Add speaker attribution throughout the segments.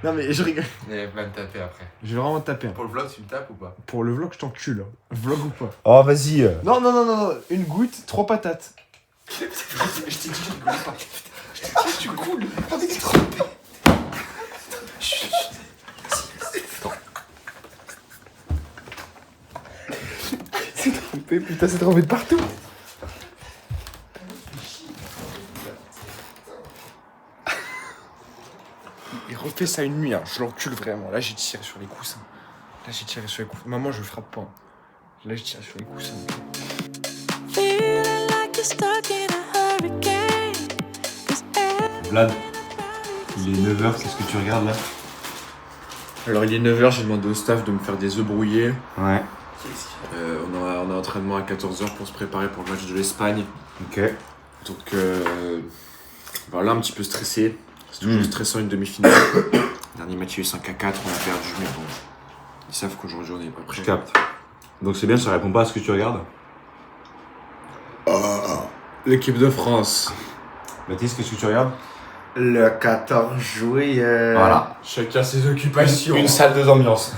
Speaker 1: Non mais je rigole.
Speaker 2: Il va me taper après.
Speaker 1: Je vais vraiment te taper.
Speaker 2: Pour le vlog, tu me tapes ou pas?
Speaker 1: Pour le vlog, je t'encule. Vlog ou pas?
Speaker 3: Oh, vas-y.
Speaker 1: Non. Une goutte, 3 patates.
Speaker 2: Je t'ai dit, je rigole pas. Je t'ai dit, tu coules. On est trop.
Speaker 1: C'est trompé, putain, c'est trompé de partout. Il refait ça une nuit, hein. Je l'encule vraiment. Là, j'ai tiré sur les coussins. Maman, je frappe pas. Là, je tire sur les coussins.
Speaker 3: Vlad, il est 9h, qu'est-ce que tu regardes là?
Speaker 1: Alors, il est 9h, j'ai demandé au staff de me faire des œufs brouillés.
Speaker 3: Ouais.
Speaker 1: On a entraînement à 14h pour se préparer pour le match de l'Espagne.
Speaker 3: Ok.
Speaker 1: Donc, voilà, un petit peu stressé. C'est toujours stressant une demi-finale. Le dernier match, il y a eu 5-4, on a perdu, mais bon. Ils savent qu'aujourd'hui, on n'est pas prêt.
Speaker 3: Je capte. Donc c'est bien, ça répond pas à ce que tu regardes.
Speaker 1: L'équipe de France.
Speaker 3: Mathis, qu'est-ce que tu regardes?
Speaker 2: Le 14 juillet.
Speaker 3: Voilà.
Speaker 1: Chacun ses occupations.
Speaker 3: Une salle de ambiance.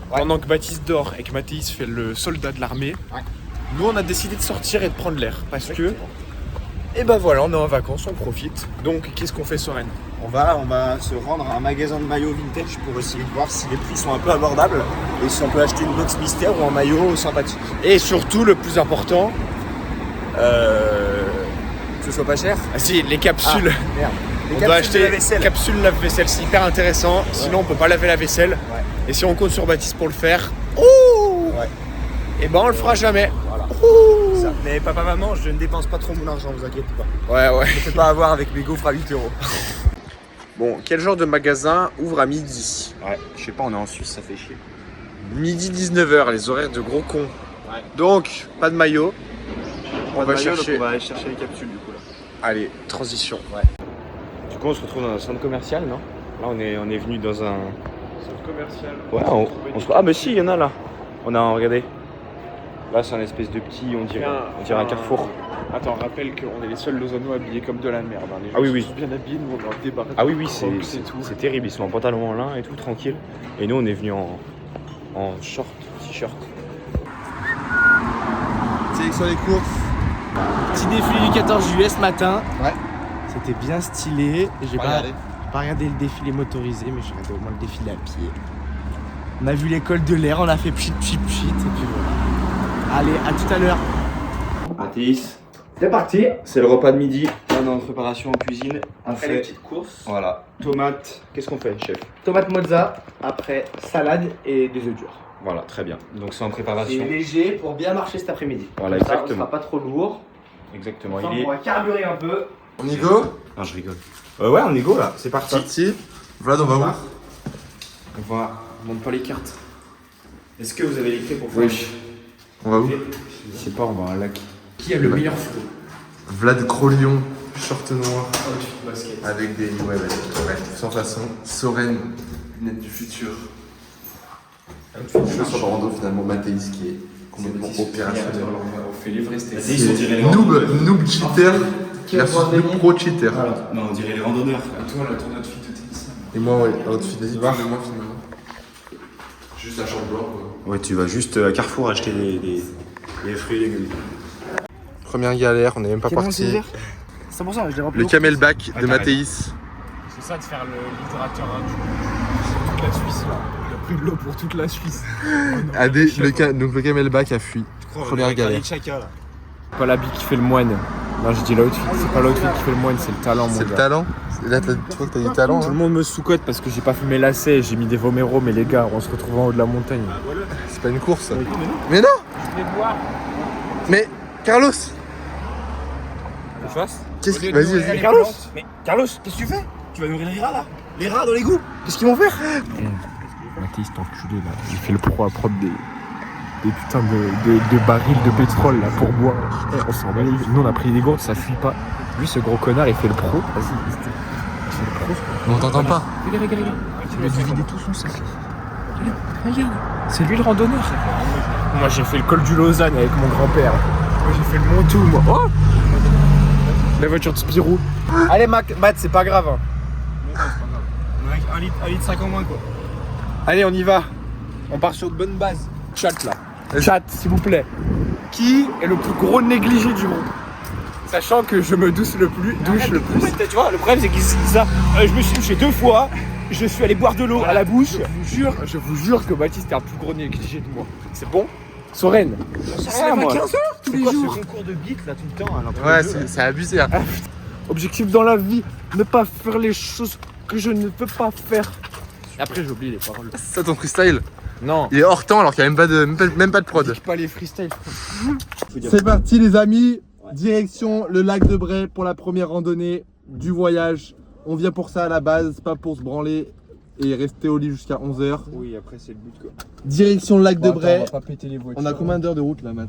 Speaker 1: Pendant que Baptiste dort et que Mathéis fait le soldat de l'armée, nous on a décidé de sortir et de prendre l'air parce que, et ben voilà, on est en vacances, on profite. Donc qu'est-ce qu'on fait, Soren?
Speaker 4: On va se rendre à un magasin de maillots vintage pour essayer de voir si les prix sont un peu abordables et si on peut acheter une box mystère ou un maillot sympathique.
Speaker 1: Et surtout, le plus important,
Speaker 4: Que ce soit pas cher.
Speaker 1: si, les capsules.
Speaker 4: Merde.
Speaker 1: On doit acheter capsules lave-vaisselle, c'est hyper intéressant. Sinon, on peut pas laver la vaisselle.
Speaker 4: Ouais.
Speaker 1: Et si on compte sur Baptiste pour le faire, et ben on le fera jamais.
Speaker 4: Voilà. Ça. Mais papa, maman, je ne dépense pas trop mon argent, vous inquiétez pas.
Speaker 1: Ouais.
Speaker 4: Ne me faites pas avoir avec mes gaufres à 8 €.
Speaker 1: Bon, quel genre de magasin ouvre à midi?
Speaker 4: Ouais, je sais pas, on est en Suisse, ça fait chier.
Speaker 1: Midi 19h, les horaires de gros cons.
Speaker 4: Ouais.
Speaker 1: Donc, pas de maillot. On va
Speaker 4: Donc
Speaker 1: chercher.
Speaker 4: on va aller chercher les capsules du coup là.
Speaker 1: Allez, transition.
Speaker 4: Du coup, on se retrouve dans un centre commercial, non? Là, on est venu dans un.
Speaker 1: Centre commercial.
Speaker 4: Ouais, on se. Ah, mais si, il y en a là. Regardez. Là, c'est un espèce de petit, on dirait un carrefour.
Speaker 1: Attends, rappelle qu'on est les seuls Lausannois habillés comme de la merde. Hein. Les gens
Speaker 4: Ah oui.
Speaker 1: sont bien habillés, nous on va débarquer.
Speaker 4: Ah oui, c'est terrible. Ils sont en pantalon en lin et tout, tranquille. Et nous, on est venus en short, t-shirt.
Speaker 2: Sélection des courses.
Speaker 5: Petit défilé du 14 juillet ce matin.
Speaker 2: Ouais.
Speaker 5: C'était bien stylé. J'ai
Speaker 2: Regardez.
Speaker 5: pas regardé le défilé motorisé, mais j'ai regardé au moins le défilé à pied. On a vu l'école de l'air, on a fait pchit, et puis voilà. Allez, à tout à l'heure.
Speaker 4: Mathéis,
Speaker 5: C'est parti.
Speaker 4: c'est le repas de midi. Là, on est en préparation en cuisine. On
Speaker 5: Après
Speaker 4: fait.
Speaker 5: les petites courses.
Speaker 4: Voilà. Tomates. Qu'est-ce qu'on fait, chef?
Speaker 5: Tomate mozza, après salade et des œufs durs.
Speaker 4: Voilà, très bien. Donc, c'est en
Speaker 5: C'est
Speaker 4: préparation.
Speaker 5: léger pour bien marcher cet après-midi.
Speaker 4: Voilà,
Speaker 5: Comme ça,
Speaker 4: exactement.
Speaker 5: on sera pas trop lourd.
Speaker 4: Exactement.
Speaker 5: Enfin,
Speaker 4: Il est.
Speaker 5: on va carburer un peu.
Speaker 2: On y go?
Speaker 4: Non, je rigole. Ouais, on est go là. C'est parti.
Speaker 2: Parti. Vlad, on va où?
Speaker 4: On va.
Speaker 1: Montre pas les cartes.
Speaker 4: Est-ce que vous avez les clés pour faire?
Speaker 1: Oui.
Speaker 2: On va où?
Speaker 1: Je sais pas, on va à un lac. Qui a le meilleur photo?
Speaker 2: Vlad Crolion, short noir,
Speaker 1: Basket.
Speaker 2: avec des. Ouais, sans façon. Soren, lunettes du futur. Je sur Brando finalement, Mathéis qui est complètement opérationnel.
Speaker 1: On fait les vrais tests.
Speaker 4: Mathéis, on dirait les
Speaker 2: Noob cheater versus Noob pro cheater.
Speaker 4: Non, on dirait les randonneurs.
Speaker 1: Toi, là, ton outfit de tennis.
Speaker 2: Et moi, ouais, outfit vas-y, parle de moi finalement. Juste un short blanc quoi.
Speaker 4: Ouais, tu vas juste à Carrefour acheter des fruits et légumes.
Speaker 2: Première galère, on n'est même pas parti.
Speaker 5: C'est pour ça, je l'ai rempli.
Speaker 2: Le camelback de Mathéis.
Speaker 1: C'est ça de faire l'hydrateur de toute la Suisse là. Il a pris de l'eau pour toute la Suisse.
Speaker 2: Donc le camelback a fui. Première galère.
Speaker 1: C'est pas l'habit qui fait le moine. Non, je dis l'outfit. C'est pas l'outfit qui fait le moine, c'est le talent, mon
Speaker 2: C'est le
Speaker 1: gars.
Speaker 2: talent. Là, tu crois que t'as du talent
Speaker 1: Tout le
Speaker 2: hein.
Speaker 1: monde me sous-cote parce que j'ai pas fait mes lacets, j'ai mis des Vomero, mais les gars, on se retrouve en haut de la montagne.
Speaker 2: C'est pas une course. Mais non. Mais Carlos. Qu'est-ce que. Vas-y.
Speaker 4: Carlos Mais Carlos, qu'est-ce que tu fais? Tu vas nourrir les rats là? Les rats dans l'égout? Qu'est-ce qu'ils vont faire?
Speaker 1: Mathis, t'es enculé là. J'ai fait le pro à prendre des putains de barils de pétrole là pour boire. On s'en va. Nous on a pris des gourdes, ça fuit pas. Lui, ce gros connard, il fait le pro. Vas-y, c'est le pro.
Speaker 2: On t'entend pas.
Speaker 1: Regarde. Il a dû vider tout son sac. Regarde. C'est lui le randonneur. Moi, j'ai fait le col du Lausanne avec mon grand-père. Moi, j'ai fait le Montou, moi. Oh, la voiture de Spirou. Allez, Matt, c'est pas grave. Hein. 1 litre 5 en moins quoi. Allez, on y va. On part sur de bonnes bases. Chat là. Chat, s'il vous plaît. Qui est le plus gros négligé du monde? Sachant que je me douche le plus. Tu vois, le problème c'est qu'ils disent ça. Je me suis douché 2 fois. Je suis allé boire de l'eau à la bouche. Je vous jure que Baptiste est un plus gros négligé de moi. C'est bon? Soren.
Speaker 5: C'est à 15h tous les jours.
Speaker 4: Ce concours de beat là tout le temps.
Speaker 2: Ouais, c'est abusé. Hein.
Speaker 1: Objectif dans la vie, ne pas faire les choses que je ne peux pas faire. Et après j'oublie les paroles.
Speaker 2: C'est ça ton freestyle?
Speaker 1: Non.
Speaker 2: Il est hors temps alors qu'il n'y a même pas de prod.
Speaker 1: Pas les freestyles.
Speaker 2: C'est parti les amis, direction le lac de Bray pour la première randonnée du voyage. On vient pour ça à la base, pas pour se branler et rester au lit jusqu'à 11h.
Speaker 4: Oui, après c'est le but quoi.
Speaker 2: Direction le lac de Bray.
Speaker 1: On va pas péter les voitures.
Speaker 2: On a combien d'heures de route là, Matt?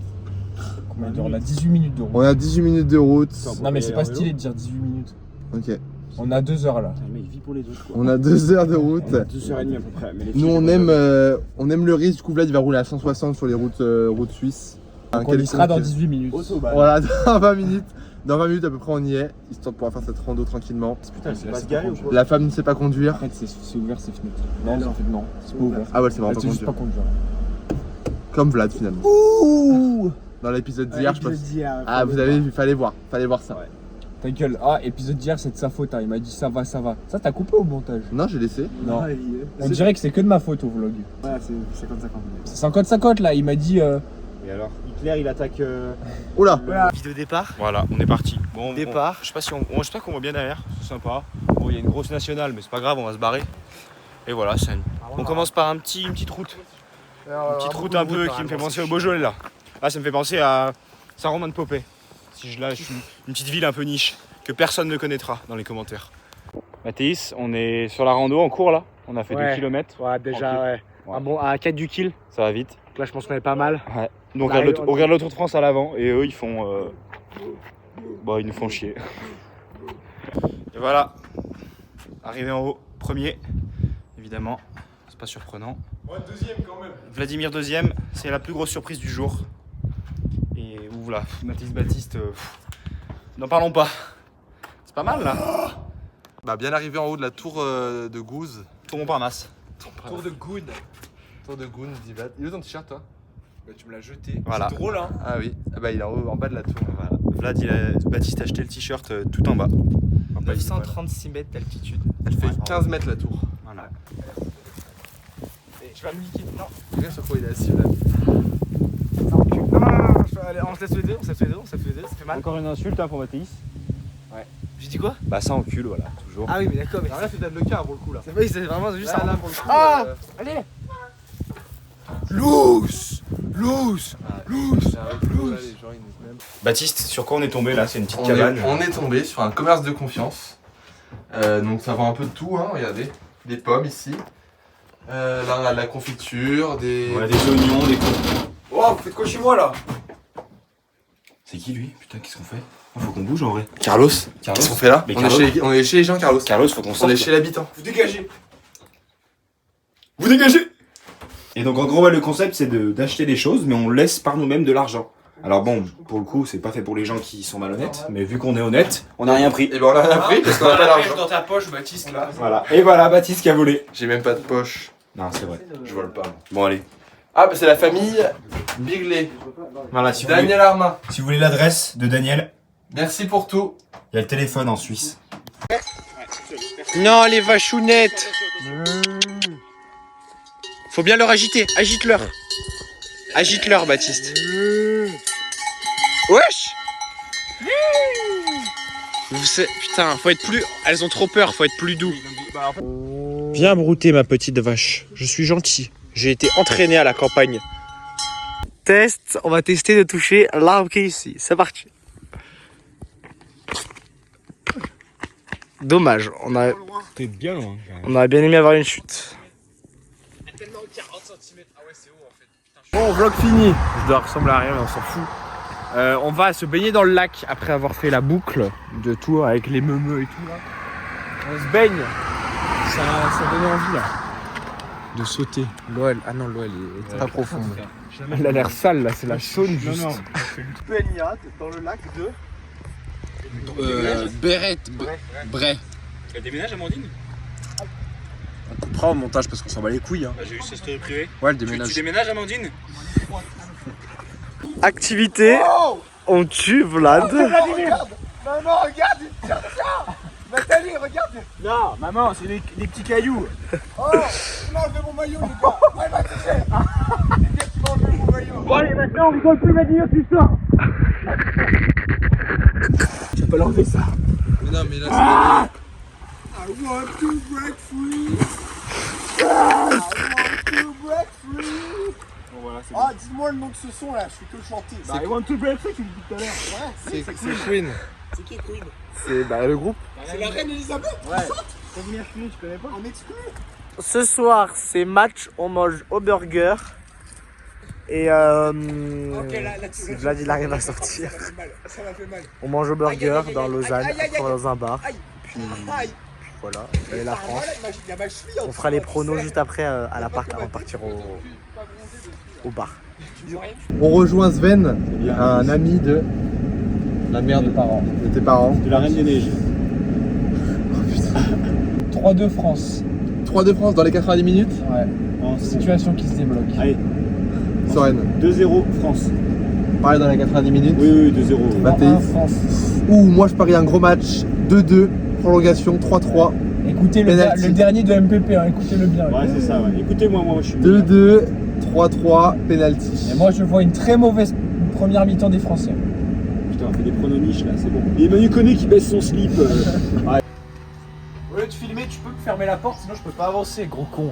Speaker 1: Combien d'heures? On a 18 minutes de route.
Speaker 2: On a 18 minutes de route.
Speaker 1: Non mais c'est pas stylé de dire 18 minutes.
Speaker 2: Ok.
Speaker 1: On a 2 heures là.
Speaker 4: Le mec vit pour les autres quoi.
Speaker 2: On a 2 heures de route.
Speaker 4: 2h30 à peu près. Mais les
Speaker 2: Nous
Speaker 4: filles,
Speaker 2: on aime le risque. Du coup Vlad il va rouler à 160 sur les routes suisses.
Speaker 1: Donc on y sera dans 18 minutes.
Speaker 4: Autobahn.
Speaker 2: Voilà, dans 20 minutes. Dans 20 minutes à peu près on y est, histoire de pouvoir faire cette rando tranquillement.
Speaker 4: Putain, c'est pas se garer ou quoi?
Speaker 2: La femme ne sait pas conduire.
Speaker 1: En fait c'est ouvert ces fenêtres. Non, en fait non. C'est pas ouvert.
Speaker 2: Ah ouais, c'est vraiment
Speaker 1: Elle
Speaker 2: pas
Speaker 1: sait juste
Speaker 2: conduire.
Speaker 1: pas conduire.
Speaker 2: Comme Vlad finalement.
Speaker 1: Ouh.
Speaker 2: Dans l'épisode d'hier, je pense.
Speaker 4: pense.
Speaker 2: Ah, vous avez vu, fallait voir ça.
Speaker 4: Ouais.
Speaker 1: Ta gueule. Ah, épisode d'hier c'est de sa faute. Hein. Il m'a dit ça va. Ça t'as coupé au montage?
Speaker 2: Non, j'ai laissé.
Speaker 1: Non. On dirait que c'est que de ma faute au vlog.
Speaker 4: Ouais, c'est 50-50.
Speaker 1: C'est 50-50 là. Il m'a dit.
Speaker 4: Et alors, Hitler il attaque.
Speaker 2: Oula.
Speaker 5: Vidéo départ.
Speaker 3: Voilà, on est parti. Bon,
Speaker 5: Départ.
Speaker 3: je sais pas si j'espère qu'on voit bien derrière, c'est sympa. Bon, il y a une grosse nationale, mais c'est pas grave, on va se barrer. Et voilà, on commence par une petite route. Une petite route un peu qui me fait penser au Beaujolais là. Là, ça me fait penser à Saint-Romain-de-Popey. Si je lâche une petite ville un peu niche que personne ne connaîtra dans les commentaires. Mathéis, on est sur la rando en cours là. On a fait 2 km.
Speaker 5: Ouais, déjà,
Speaker 3: Tranquille.
Speaker 5: ouais.
Speaker 3: Ouais.
Speaker 5: Ah bon, à 4 du kill.
Speaker 3: Ça va vite.
Speaker 5: Donc là, je pense qu'on est pas mal.
Speaker 3: Ouais. Donc
Speaker 5: Bah,
Speaker 3: on regarde le Tour de France à l'avant et eux ils font. Ils nous font chier. Et voilà. Arrivé en haut, premier. Évidemment, c'est pas surprenant.
Speaker 1: Ouais, deuxième quand même.
Speaker 3: Vladimir deuxième, c'est la plus grosse surprise du jour. Et voilà, Mathis Baptiste, n'en parlons pas. C'est pas mal là.
Speaker 2: Bah, bien arrivé en haut de la tour de Gouze.
Speaker 3: Tour Montparnasse.
Speaker 1: Tour de Goon.
Speaker 2: Tour de Goun, dit Vlad. Il est où ton t-shirt toi?
Speaker 1: Bah, tu me l'as jeté.
Speaker 3: Voilà.
Speaker 1: C'est drôle hein.
Speaker 2: Ah oui. Ah bah, il est en bas de la tour.
Speaker 3: Voilà. Baptiste a acheté le t-shirt tout en bas.
Speaker 5: 936 mètres d'altitude.
Speaker 2: Elle fait 15 mètres la tour.
Speaker 3: Voilà.
Speaker 5: Et tu vas me niquer. Non.
Speaker 2: Regarde sur quoi il est assis Vlad.
Speaker 5: Ça recule. Non. Allez, on se laisse les deux, ça fait mal.
Speaker 3: Encore une insulte pour Mathéis.
Speaker 5: J'ai dit quoi?
Speaker 3: Bah ça encule, voilà, toujours.
Speaker 5: Ah oui, mais d'accord. Mais
Speaker 2: Alors là, c'est peut-être le cas pour le coup là.
Speaker 5: c'est vraiment juste
Speaker 2: Là,
Speaker 5: ça.
Speaker 2: là, pour le coup,
Speaker 5: Ah allez. Loose.
Speaker 3: Baptiste, sur quoi on est tombé là? C'est une petite cabane.
Speaker 2: On est tombé sur un commerce de confiance. Donc ça vend un peu de tout, hein, regardez. Des pommes ici. Là on a de la confiture, des...
Speaker 3: Ouais, des oignons, des cons.
Speaker 1: Oh, vous faites quoi chez moi là?
Speaker 3: C'est qui lui? Putain, qu'est-ce qu'on fait? Faut qu'on bouge en vrai.
Speaker 2: Carlos.
Speaker 3: Carlos.
Speaker 2: Qu'est-ce qu'on fait là?
Speaker 3: Mais
Speaker 2: On
Speaker 3: Carlos.
Speaker 2: est chez les gens, Carlos.
Speaker 3: Carlos, faut qu'on
Speaker 2: On
Speaker 3: sorte.
Speaker 2: est chez l'habitant.
Speaker 1: Vous dégagez.
Speaker 3: Vous dégagez! Et donc en gros, ouais, le concept c'est d'acheter des choses, mais on laisse par nous-mêmes de l'argent. Alors bon, pour le coup, c'est pas fait pour les gens qui sont malhonnêtes, mais vu qu'on est honnête, on n'a rien pris.
Speaker 2: Et ben on a rien pris parce qu'on a pas d'argent.
Speaker 1: Dans ta poche, Baptiste là.
Speaker 3: Voilà. Et voilà, Baptiste qui a volé.
Speaker 2: J'ai même pas de poche.
Speaker 3: Non, c'est vrai.
Speaker 2: Je vole pas.
Speaker 3: Bon, allez.
Speaker 2: Ah bah c'est la famille Bigley.
Speaker 3: Voilà, si
Speaker 2: Daniel Armin.
Speaker 3: si vous voulez l'adresse de Daniel,
Speaker 2: Merci pour tout.
Speaker 3: il y a le téléphone en Suisse.
Speaker 5: Non, les vachounettes. Faut bien leur agiter. Agite-leur. Agite-leur, Baptiste. Wesh. Putain, faut être plus... Elles ont trop peur, faut être plus doux. Viens brouter, ma petite vache. Je suis gentil. J'ai été entraîné à la campagne. Test, on va tester de toucher l'arbre qui est ici. C'est parti. Dommage,
Speaker 3: T'es bien loin.
Speaker 5: on aurait bien aimé avoir une chute.
Speaker 1: Bon, vlog fini. Je dois ressembler à rien, mais on s'en fout. On va se baigner dans le lac après avoir fait la boucle de tour avec les meumeux et tout là. On se baigne. Ça donne envie là. De sauter.
Speaker 5: L'OL, ah non, l'OL est
Speaker 2: Très profonde.
Speaker 1: Elle a l'air sale là, c'est la saune juste.
Speaker 4: Baignade dans le lac de.
Speaker 5: Beret, Bray.
Speaker 3: Elle déménage, Amandine?
Speaker 5: fera au montage parce qu'on s'en bat les couilles. Hein.
Speaker 3: Bah, j'ai eu ce story privé.
Speaker 5: Ouais, le
Speaker 3: Tu
Speaker 5: déménage.
Speaker 3: déménages, Amandine?
Speaker 5: Activité, on tue Vlad.
Speaker 2: Maman, regarde, il tire ça. Nathalie, regarde.
Speaker 3: Non, maman, c'est des petits cailloux.
Speaker 2: Oh, il m'a enlevé mon maillot, les gars. Oh, il m'a touché. Les gars, tu m'as enlevé mon maillot.
Speaker 3: Bon, allez, maintenant, on rigole plus, Madino, tu sors. Tu peux pas l'enlever, ça.
Speaker 2: Mais non, mais là, c'est...
Speaker 4: I want to break free.
Speaker 2: I want to break free.
Speaker 3: Bon, voilà, c'est
Speaker 4: Ah, dis-moi le nom de ce son là, je fais que le chanter.
Speaker 3: Bah, I want to break free, tu le dis tout à l'heure.
Speaker 2: C'est Queen.
Speaker 4: C'est qui Queen?
Speaker 2: C'est le groupe.
Speaker 4: C'est la reine Elisabeth qui chante
Speaker 3: Première fille, tu connais pas?
Speaker 4: en exclu.
Speaker 5: Ce soir, c'est match, on mange au burger. Et si Vlad il arrive à sortir,
Speaker 4: Ça m'a fait mal.
Speaker 5: on mange au burger
Speaker 4: Aïe, aïe, aïe,
Speaker 5: dans
Speaker 4: aïe,
Speaker 5: Lausanne,
Speaker 4: aïe, aïe,
Speaker 5: après on va dans un bar.
Speaker 4: Aïe.
Speaker 5: Puis
Speaker 4: Aïe.
Speaker 5: voilà, et la France.
Speaker 4: Il y a ma cheville en
Speaker 5: On fera les pronos juste après à l'appart avant de partir au bar.
Speaker 2: On rejoint Sven, un ami de la mère de tes parents.
Speaker 3: De la Reine des Neiges. 3-2 France.
Speaker 2: 3-2 France dans les 90 minutes.
Speaker 3: Ouais. Situation qui se débloque. Allez,
Speaker 2: Soren.
Speaker 3: 2-0 France.
Speaker 2: Pareil dans les 90 minutes.
Speaker 3: Oui, 2-0.
Speaker 2: Mathéis.
Speaker 3: France.
Speaker 2: Ouh, moi je parie un gros match. 2-2, prolongation, 3-3.
Speaker 6: Écoutez
Speaker 2: Penalty.
Speaker 6: le dernier de MPP, hein, écoutez-le bien.
Speaker 3: Ouais, c'est ça, ouais. Écoutez-moi, moi je suis.
Speaker 2: 2-2, 3-3, penalty.
Speaker 6: Et moi je vois une très mauvaise première mi-temps des Français.
Speaker 3: Putain, on fait des pronomiches là, c'est bon. Et Manu Koné qui baisse son slip.
Speaker 6: Au lieu de filmer, tu peux me fermer la porte, sinon je peux pas avancer, gros con.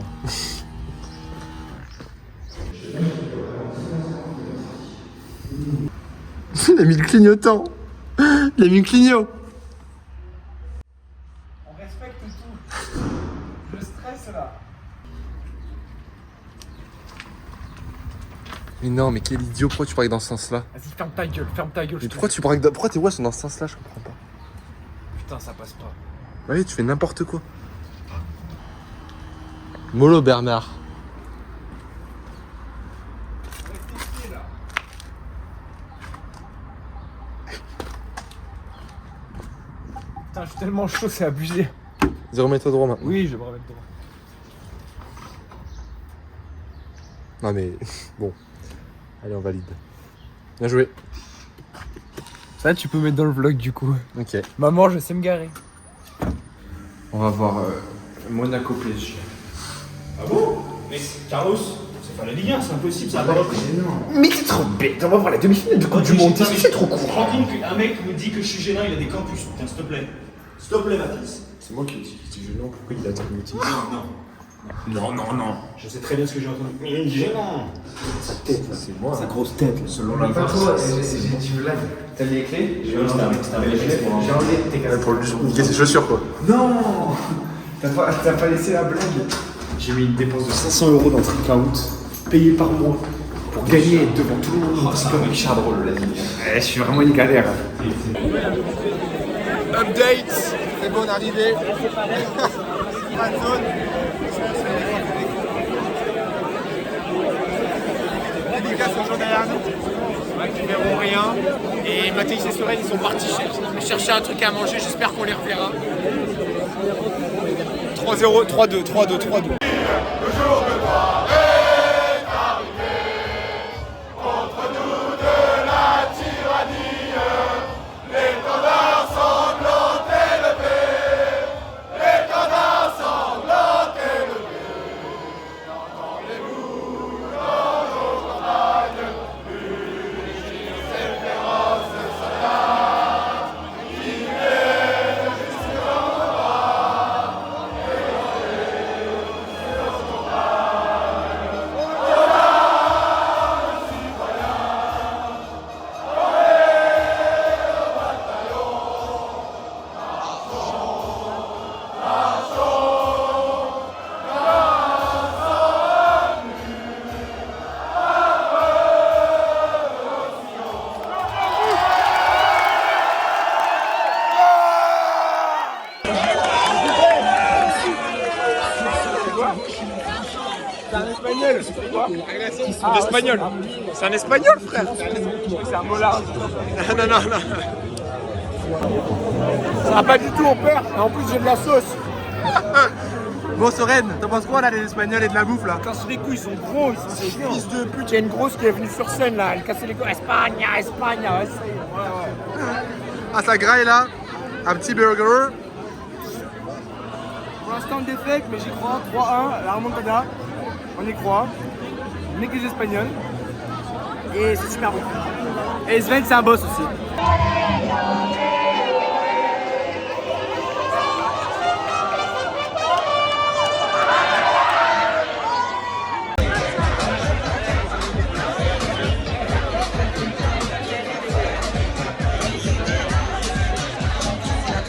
Speaker 2: Il a mis le clignotant. Il a mis le clignot.
Speaker 6: On respecte tout. Je stresse là.
Speaker 2: Mais non, mais quel idiot, pourquoi tu braques dans ce sens-là?
Speaker 6: Vas-y, ferme ta gueule,
Speaker 2: Mais pourquoi tu braques pourquoi tes ouais sont dans ce sens-là, je comprends pas.
Speaker 6: Putain, ça passe pas.
Speaker 2: Bah oui, tu fais n'importe quoi. Mollo Bernard.
Speaker 6: Putain, je suis tellement chaud, c'est abusé.
Speaker 2: Vas-y, remets-toi droit maintenant.
Speaker 6: Oui, je vais me remettre droit.
Speaker 2: Non mais bon. Allez, on valide. Bien joué.
Speaker 6: Ça, tu peux mettre dans le vlog du coup.
Speaker 2: Ok.
Speaker 6: Maman, je sais me garer.
Speaker 1: On va voir Monaco PSG.
Speaker 3: Ah bon? Mais Carlos, c'est pas la Ligue 1, c'est impossible, ça va pas.
Speaker 1: Mais t'es trop bête, on va voir la demi-finale de Coupe du Monde, c'est trop court.
Speaker 3: Franklin, un mec me dit que je suis gênant, il a des campus. Putain, s'il te plaît. S'il te plaît, Mathis.
Speaker 1: C'est moi qui ai dit que c'était gênant, pourquoi il attend le motif?
Speaker 3: Non. Je sais très bien ce que j'ai entendu. Mais il est gênant.
Speaker 1: Sa tête, là, c'est moi.
Speaker 3: Sa grosse tête, selon
Speaker 1: Pas
Speaker 3: l'alpha.
Speaker 1: toi, tu me laves. T'as les clés?
Speaker 3: J'ai enlevé
Speaker 1: tes canaux.
Speaker 2: Pour lui niquer ses chaussures quoi.
Speaker 1: Non! T'as pas laissé la blague. J'ai mis une dépense de 500 € dans Trick Out, payé par mois, pour gagner devant tout le monde. C'est comme Richard Drôle, la vie. Je suis vraiment une galère.
Speaker 2: Update. C'est bon, on est arrivé. Pas de zone. Dédicace aux journalistes qui verront rien. Et Mathéis et Soren, ils sont partis chercher un truc à manger. J'espère qu'on les reverra. 3-0, 3-2, 3-2, 3-2.
Speaker 5: C'est un espagnol, frère.
Speaker 6: C'est un molard.
Speaker 5: Non.
Speaker 6: Ça va pas du tout, on perd. Et en plus, j'ai de la sauce.
Speaker 2: Bon, Soren, t'en penses quoi là, les Espagnols et de la bouffe là?
Speaker 3: Casse les couilles, ils sont gros, ils sont ces fils de pute. Il y a une grosse qui est venue sur scène là, elle cassait les couilles. Espagne, Espagne, ouais, ça y est.
Speaker 2: Ah, ça graille là. Un petit burger.
Speaker 3: Pour l'instant, défaite, mais j'y crois. 3-1, la remontada. On y croit. On est que les Espagnols. Et c'est super bon. Et Sven, c'est un boss aussi.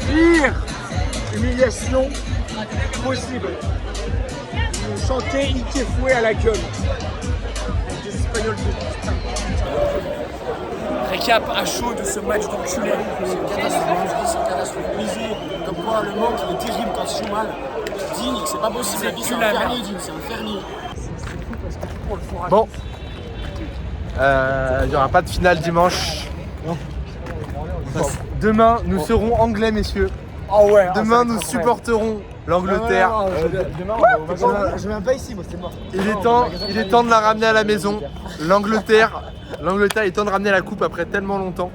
Speaker 5: Pire humiliation possible. Chanter Ike Fouet à la gueule. Des Espagnols de putain. Récap à chaud de ce match d'enculé.
Speaker 3: C'est une catastrophe. Lisez, comme quoi le manque il est terrible quand il joue mal. Digne, c'est pas possible. C'est un fermier, Digne, c'est un fermier.
Speaker 2: Bon. Il n'y aura pas de finale dimanche. Demain, nous serons anglais, messieurs.
Speaker 5: Oh ouais.
Speaker 2: Demain, nous supporterons l'Angleterre.
Speaker 3: Je viens pas ici, moi, c'est mort.
Speaker 2: Il est temps de la ramener à la maison. L'Angleterre, il est temps de ramener la coupe après tellement longtemps.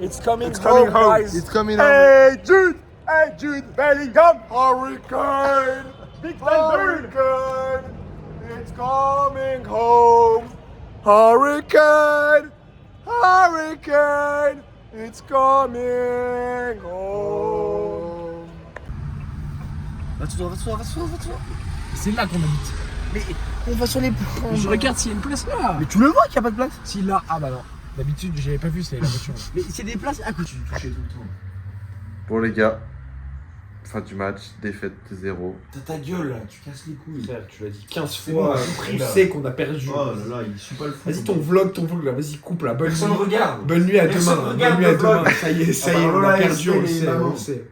Speaker 5: It's coming
Speaker 2: home,
Speaker 5: home,
Speaker 2: guys. It's coming home.
Speaker 5: Hey Jude Bellingham, Hurricane, Big Hurricane, it's coming home, Hurricane, Hurricane, it's coming home.
Speaker 6: Va-toi.
Speaker 1: C'est là qu'on habite.
Speaker 6: Mais on va sur les.
Speaker 1: Je regarde s'il y a une place là.
Speaker 6: Mais tu le vois qu'il n'y a pas de place.
Speaker 1: Si là, ah bah non. D'habitude, j'avais pas vu, c'est la voiture.
Speaker 6: Mais c'est des places à côté.
Speaker 2: Bon les gars, fin du match, défaite 0.
Speaker 3: T'as ta gueule là, tu casses les couilles.
Speaker 1: Frère, tu l'as dit 15 fois.
Speaker 3: Tu
Speaker 1: sais qu'on a perdu.
Speaker 3: Oh là là, il suit pas le foot.
Speaker 1: Vas-y, ton vlog là, vas-y, coupe là. Bonne
Speaker 3: Personne
Speaker 1: nuit.
Speaker 3: regarde.
Speaker 1: Bonne nuit à
Speaker 3: Personne
Speaker 1: demain.
Speaker 3: regarde
Speaker 1: Bonne nuit à
Speaker 3: le vlog.
Speaker 1: demain. Ça y est,
Speaker 3: Ah bah
Speaker 1: on
Speaker 3: voilà,
Speaker 1: a perdu,
Speaker 3: et
Speaker 1: on le
Speaker 3: c'est
Speaker 1: sait,
Speaker 3: les
Speaker 1: on
Speaker 3: mamans.
Speaker 1: le sait.